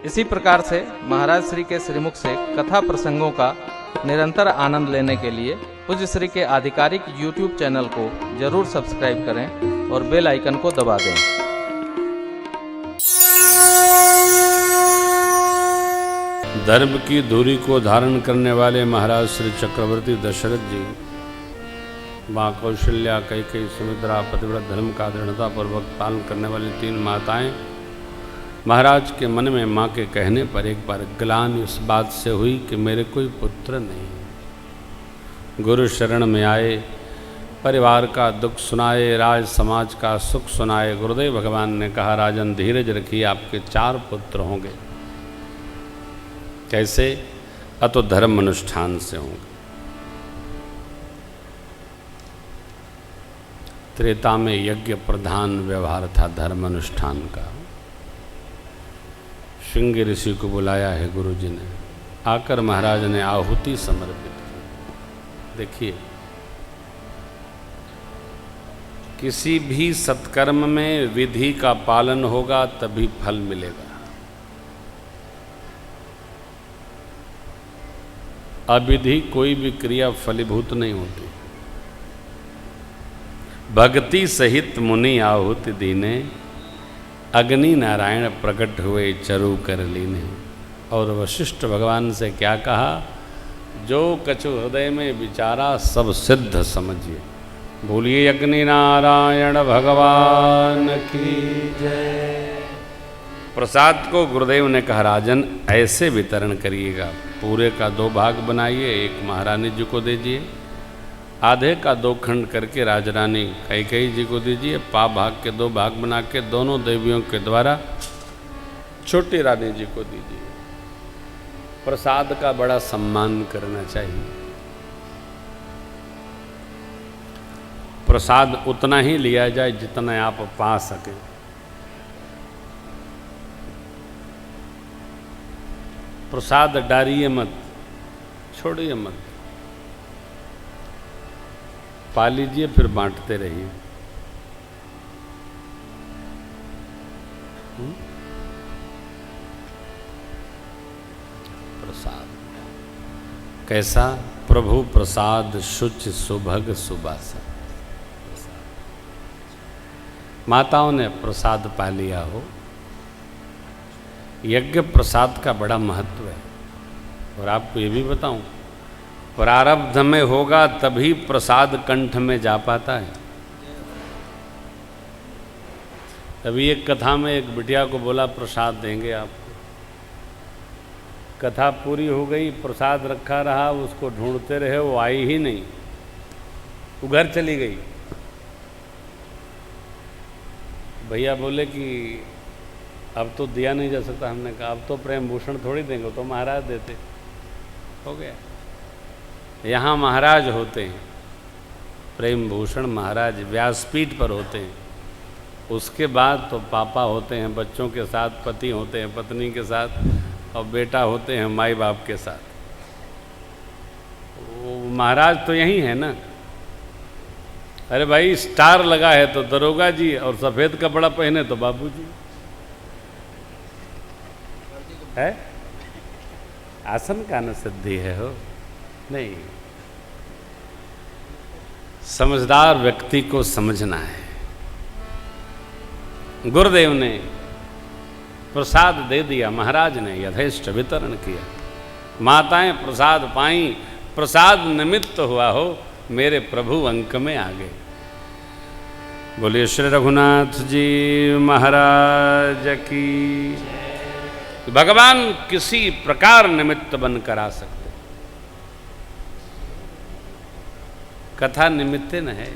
इसी प्रकार से महाराज श्री के श्रीमुख से कथा प्रसंगों का निरंतर आनंद लेने के लिए पूज्य श्री के आधिकारिक YouTube चैनल को जरूर सब्सक्राइब करें और बेल आइकन को दबा दें। धर्म की धुरी को धारण करने वाले महाराज श्री चक्रवर्ती दशरथ जी, माँ कौशल्या, कैकेयी, सुमित्रा, पतिव्रत धर्म का दृढ़ता पूर्वक पालन करने वाली 3 माताएं, महाराज के मन में माँ के कहने पर एक बार ग्लानि इस बात से हुई कि मेरे कोई पुत्र नहीं। गुरु शरण में आए, परिवार का दुख सुनाए, राज समाज का सुख सुनाए। गुरुदेव भगवान ने कहा, राजन धीरज रखिए, आपके 4 पुत्र होंगे। कैसे? अतो धर्म अनुष्ठान से होंगे। त्रेता में यज्ञ प्रधान व्यवहार था धर्म अनुष्ठान का। श्रृंगी ऋषि को बुलाया है गुरु जी ने, आकर महाराज ने आहुति समर्पित की। देखिए, किसी भी सत्कर्म में विधि का पालन होगा तभी फल मिलेगा। अविधि कोई भी क्रिया फलीभूत नहीं होती। भक्ति सहित मुनि आहुति दीने, अग्नि नारायण प्रकट हुए चरु कर लीने। और वशिष्ठ भगवान से क्या कहा? जो कछु हृदय में विचारा सब सिद्ध समझिए। बोलिए अग्नि नारायण भगवान की जय। प्रसाद को गुरुदेव ने कहा, राजन ऐसे वितरण करिएगा, पूरे का 2 भाग बनाइए, एक महारानी जी को दीजिए, आधे का 2 खंड करके राजरानी कैकेयी जी को दीजिए, पा भाग के 2 भाग बना के दोनों देवियों के द्वारा छोटी रानी जी को दीजिए। प्रसाद का बड़ा सम्मान करना चाहिए। प्रसाद उतना ही लिया जाए जितना आप पा सकें। प्रसाद डारिए मत, छोड़िए मत, पा लीजिए, फिर बांटते रहिए। प्रसाद कैसा? प्रभु प्रसाद शुचि सुभग सुबासा। माताओं ने प्रसाद पा लिया हो। यज्ञ प्रसाद का बड़ा महत्व है। और आपको ये भी बताऊं, प्रारब्ध में होगा तभी प्रसाद कंठ में जा पाता है। अभी एक कथा में एक बिटिया को बोला, प्रसाद देंगे आपको। कथा पूरी हो गई, प्रसाद रखा रहा, उसको ढूंढते रहे, वो आई ही नहीं, वो घर चली गई। भैया बोले कि अब तो दिया नहीं जा सकता। हमने कहा, अब तो प्रेम भूषण थोड़ी देंगे, तो महाराज देते। हो गया। यहाँ महाराज होते हैं, प्रेम भूषण महाराज व्यासपीठ पर होते हैं। उसके बाद तो पापा होते हैं बच्चों के साथ, पति होते हैं पत्नी के साथ, और बेटा होते हैं माई बाप के साथ। वो महाराज तो यही है ना। अरे भाई, स्टार लगा है तो दरोगा जी, और सफ़ेद कपड़ा पहने तो बाबूजी है। आसन का न सिद्धि है हो नहीं। समझदार व्यक्ति को समझना है। गुरुदेव ने प्रसाद दे दिया, महाराज ने यथेष्ट वितरण किया। माताएं प्रसाद पाई, प्रसाद निमित्त हुआ हो मेरे प्रभु अंक में आ गए। बोलिए श्री रघुनाथ जी महाराज की। भगवान किसी प्रकार निमित्त बनकर आ सकते। कथा निमित्त न है।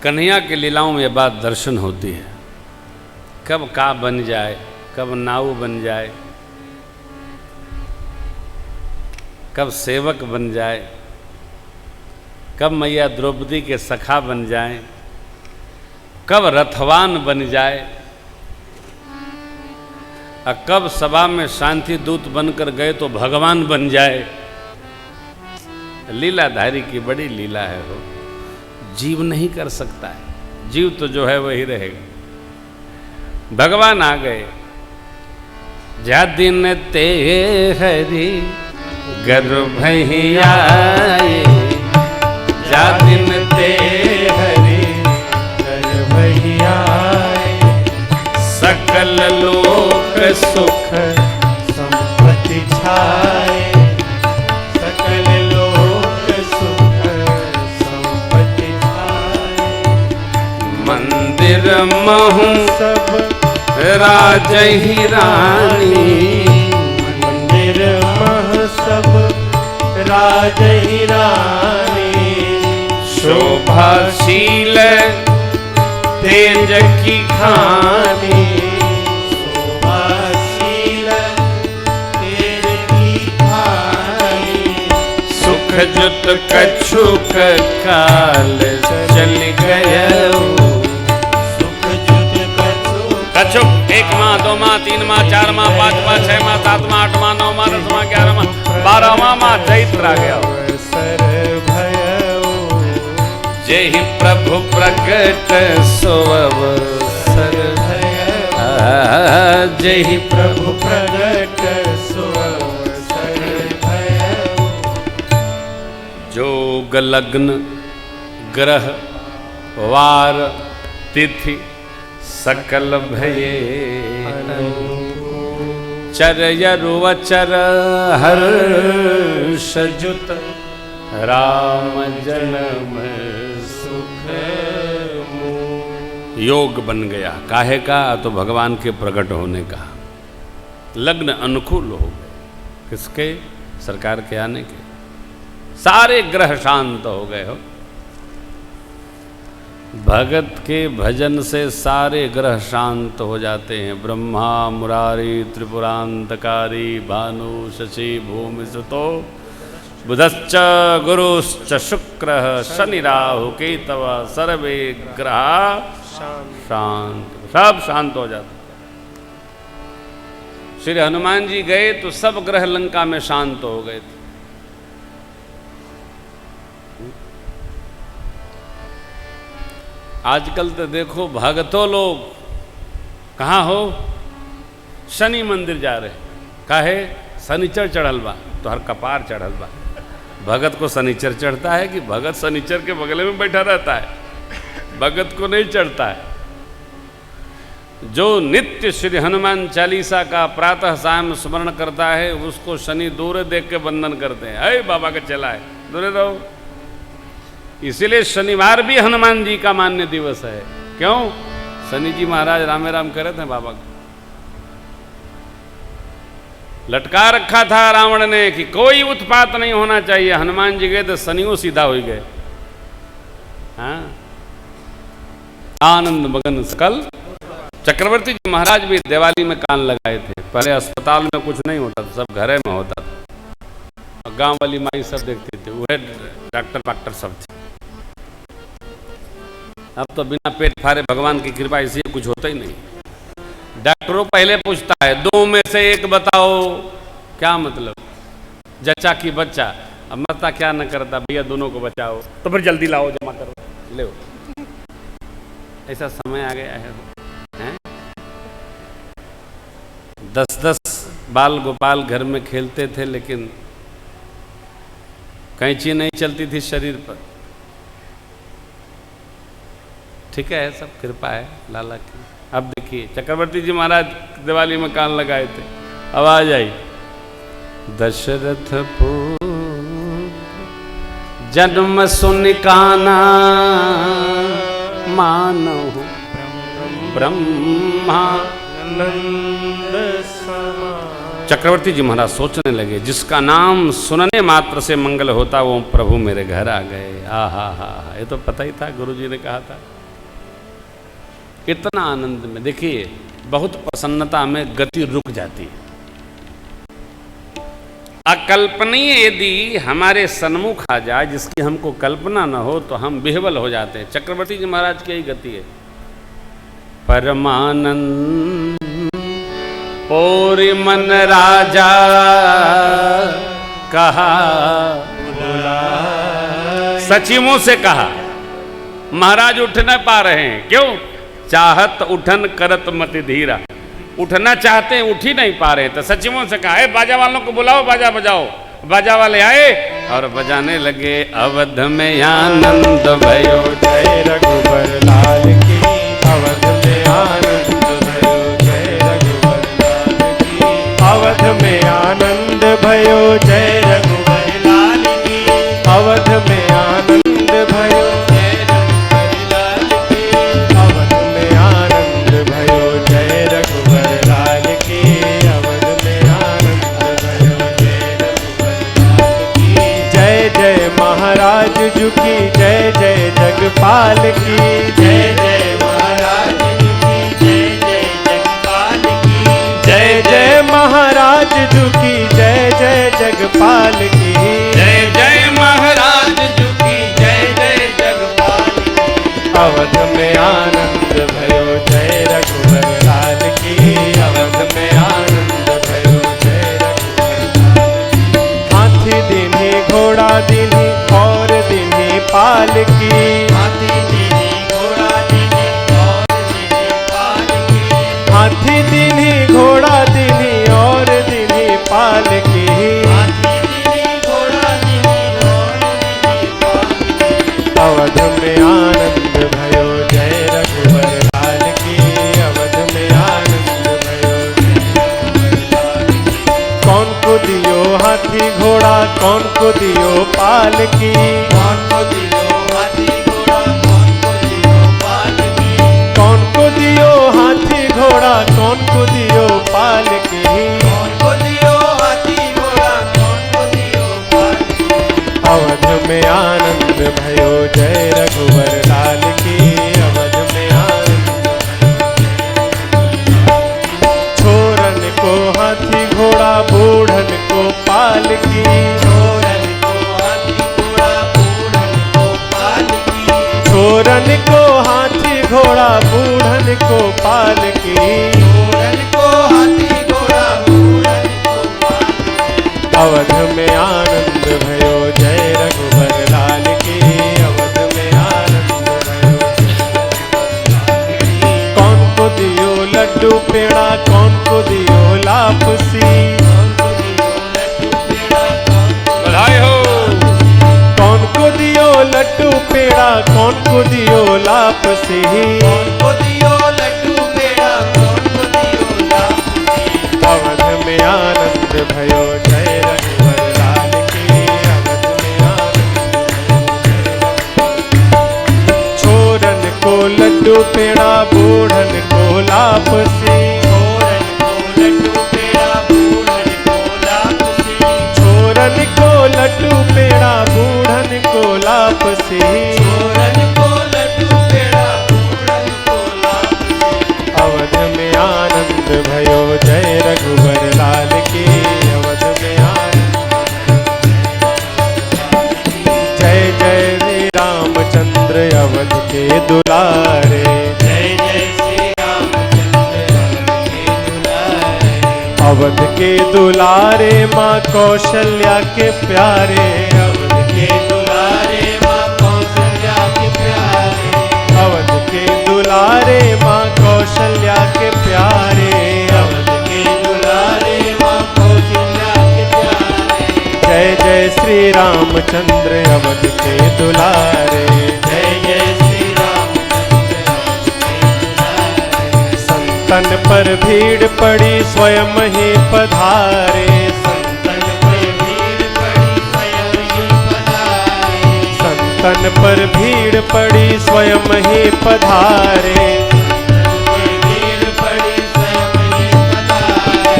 कन्हैया की लीलाओं में यह बात दर्शन होती है। कब का बन जाए, कब नाव बन जाए, कब सेवक बन जाए, कब मैया द्रौपदी के सखा बन जाए, कब रथवान बन जाए। कब सभा में शांति दूत बनकर गए तो भगवान बन जाए। लीलाधारी की बड़ी लीला है वो, जीव नहीं कर सकता है, जीव तो जो है वही रहेगा। भगवान आ गए। जा दिन ते हरि गर्भ ही आए, जा दिन ते हरि गर्भ ही आए, सकल लोक सुख संपत्ति छाए, सकल लोक सुख संपत्ति छाए। मंदिर महु सब राज ही रानी, मंदिर मह सब राज ही रानी, शोभाशील तेज की खानी, शोभाशील तेज की खानी, सुख जुत कछुक काल चल गयो, सुख जुत कछुक 1 माह 2 माह 3 माह 4 माह 5 माह 6 माह 7 माह 8 माह 9 माह 10 माह 11 माह 12वां माह चैत्र आ गया। सर भयो, जेहि प्रभु प्रकट सो अवसर भयो, जेहि प्रभु प्रगट सो अवसर भयो। जोग लग्न ग्रह वार तिथि सकल भये, चरयरुवचर हर्ष जुत, राम जन्म सुख मोह। योग बन गया, काहे का? तो भगवान के प्रकट होने का। लग्न अनुकूल हो गए, किसके? सरकार के आने के। सारे ग्रह शांत हो गए हो। भगत के भजन से सारे ग्रह शांत हो जाते हैं। ब्रह्मा मुरारी त्रिपुरांतकारी भानु शशि भूमि सुतो बुधश्च गुरुश्च शुक्र शनि राहु केतव सर्वे ग्रह शांत, सब शांत हो जाते। श्री हनुमान जी गए तो सब ग्रह लंका में शांत हो गए थे। आजकल तो देखो भगतों लोग कहाँ हो, शनि मंदिर जा रहे। काहे? शनिचर चढ़ल बा तो हर कपार चढ़ल बा। भगत को शनिचर चढ़ता है कि भगत शनिचर के बगले में बैठा रहता है? भगत को नहीं चढ़ता है। जो नित्य श्री हनुमान चालीसा का प्रातः सायं स्मरण करता है उसको शनि दूर देख के बंधन करते हैं। अरे बाबा का चला है, दूर रहो। इसीलिए शनिवार भी हनुमान जी का मान्य दिवस है। क्यों? शनि जी महाराज रामे राम करे थे बाबा को। लटका रखा था रावण ने कि कोई उत्पात नहीं होना चाहिए। हनुमान जी गए तो शनियों सीधा हो गए। हाँ, आनंद मगन सकल। चक्रवर्ती जी महाराज भी दिवाली में कान लगाए थे। पहले अस्पताल में कुछ नहीं होता था, सब घरे में होता था। और गांव वाली माई सब देखती थी, वह डॉक्टर सब थे। अब तो बिना पेट फाड़े भगवान की कृपा, इसलिए कुछ होता ही नहीं। डॉक्टरों पहले पूछता है 2 में से 1 बताओ। क्या मतलब? जच्चा की बच्चा। अब मरता क्या न करता, भैया दोनों को बचाओ। तो फिर जल्दी लाओ, जमा करो, ले। ऐसा समय आ गया है। 10-10 बाल गोपाल घर में खेलते थे, लेकिन कैंची नहीं चलती थी शरीर पर। ठीक है, सब कृपा है लाला की। अब देखिए चक्रवर्ती जी महाराज दिवाली में कान लगाए थे, आवाज आई, दशरथ पुत्र जन्म सुन काना मानो ब्रह्मा नंद समा। चक्रवर्ती जी महाराज सोचने लगे, जिसका नाम सुनने मात्र से मंगल होता वो प्रभु मेरे घर आ गए। हा, ये तो पता ही था, गुरु जी ने कहा था। इतना आनंद में देखिए, बहुत प्रसन्नता में गति रुक जाती है। अकल्पनीय यदि हमारे सन्मुख आ जाए, जिसकी हमको कल्पना न हो, तो हम विह्वल हो जाते हैं। चक्रवर्ती जी महाराज की यही गति है। परमानंद और मन राजा कहा, सची मुंह से कहा। महाराज उठ न पा रहे हैं, क्यों? चाहत उठन करत मति धीरा, उठना चाहते हैं, उठ ही नहीं पा रहे। तो सची मुंह से कहा, है बाजा वालों को बुलाओ, बाजा बजाओ। बाजा वाले आए और बजाने लगे। अवध में आनंद भयो, जय रघुबर लाल की। अवध में आनंद भयो, जय रघुबर लाल की। अवध में आनंद भयो, जय रघुबर लाल की। अवध में आनंद भयो, जय रघुबर लाल की। अवध में आनंद भयो, जय रघुबर लाल की। अवध में आनंद भयो, जय रघुबर लाल की। जय जय महाराज जी की, जय जय जगपाल की। जय जय महाराज जी की, जय जय जगपाल की। जय जय महाराज जी की, जय जय जगपाल की। जय जय महाराज जी की, जय जय जगपाल की। अवध में आनंद भयो, जय रघुबर लाल की। अवध में आनंद भयो, जय रघुबर लाल की। हाथी दीन्ही घोड़ा दीन्ही और दीन्ही पाल की। हाथी दीन्ही घोड़ा दीन्ही और दीन्ही पाल की। हाथी दीन्ही घोड़ा दीन्ही और दीन्ही पाल की। हाथी दीन्ही घोड़ा दीन्ही और दीन्ही पाल की। अवध में आनंद भयो, जय रघुबर लाल की। अवध में आनंद भयो, जय रघुबर लाल की। कौन को दियो हाथी घोड़ा, कौन को दियो पाल की। कौन को दियो हाथी घोड़ा, कौन को दियो पाल की। कौन को दियो हाथी घोड़ा, कौन को दियो पाल की। कौन को दियो हाथी घोड़ा, कौन को दियो पाल की। अवध में आनंद भयो, जय रघुबर लाल की। अवध में आनंद भयो। छोरन को हाथी घोड़ा, बूढ़न को पाल की। छोरन को हाथी घोड़ा, बूढ़न को पाल की। छोरन को हाथी घोड़ा, बूढ़न को पाल की। छोरन को हाथी घोड़ा, बूढ़न को पाल की। अवध में आनंद भयो, जय रघुबर लाल की। अवध में आनंद भयो, कौन को दियो लड्डू पेड़ा, कौन को दियो लापसी। बधाई हो। कौन को दियो लड्डू पेड़ा, कौन को दियो लापसी। कौन को दियो लड्डू पेड़ा, कौन को दियो लापसी। अवध में आनंद भयो, जय रघुबर लाल की। अवध में आनंद भयो, छोरन को लड्डू पेड़ा, बूढ़न को लापसी। छोरन को लड्डू पेड़ा, बूढ़न को लापसी। छोरन को लड्डू पेड़ा, बूढ़न को लापसी। छोरन को लड्डू पेड़ा, बूढ़न को लापसी। अवध में आनंद भयो, जय रघुबर लाल की। अवध में आनंद भयो, जय जय श्री रामचंद्र अवध के दुलारे। जय जय श्री रामचंद्र अवध के दुलारे। अवध के दुलारे माँ कौशल्या के प्यारे। अवध के दुलारे माँ कौशल्या के प्यारे। अवध के दुलारे माँ कौशल्या के प्यारे। अवध के दुलारे माँ कौशल्या के प्यारे। जय जय श्री रामचंद्र अवध के दुलारे। जय जय श्री रामचंद्र अवध के दुलारे। संतन पर भीड़ पड़ी स्वयं ही पधारे। संतन पर भीड़ पड़ी स्वयं ही पधारे। संतन पर भीड़ पड़ी स्वयं ही पधारे। भीड़ पड़ी स्वयं ही पधारे।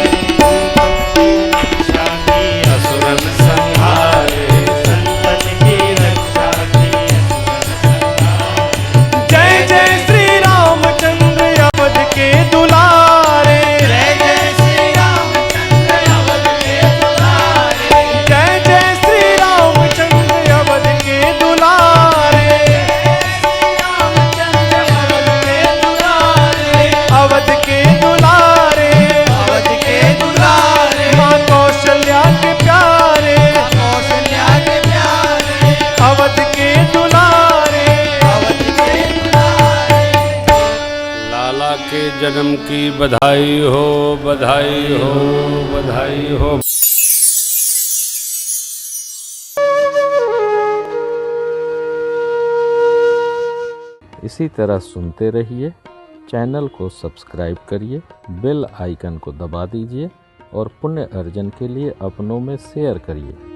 रक्षा की असुरन संहारे। संतन की रक्षा की असुरन संहारे। जय जय श्री रामचंद्र अवध के दुलारे। जय जय श्री रामचंद्र अवध के दुलारे। जय जय श्री रामचंद्र अवध के दुलारे। जय श्री रामचंद्र अवध के के जन्म की बधाई हो, बधाई हो, बधाई हो। इसी तरह सुनते रहिए, चैनल को सब्सक्राइब करिए, बेल आइकन को दबा दीजिए और पुण्य अर्जन के लिए अपनों में शेयर करिए।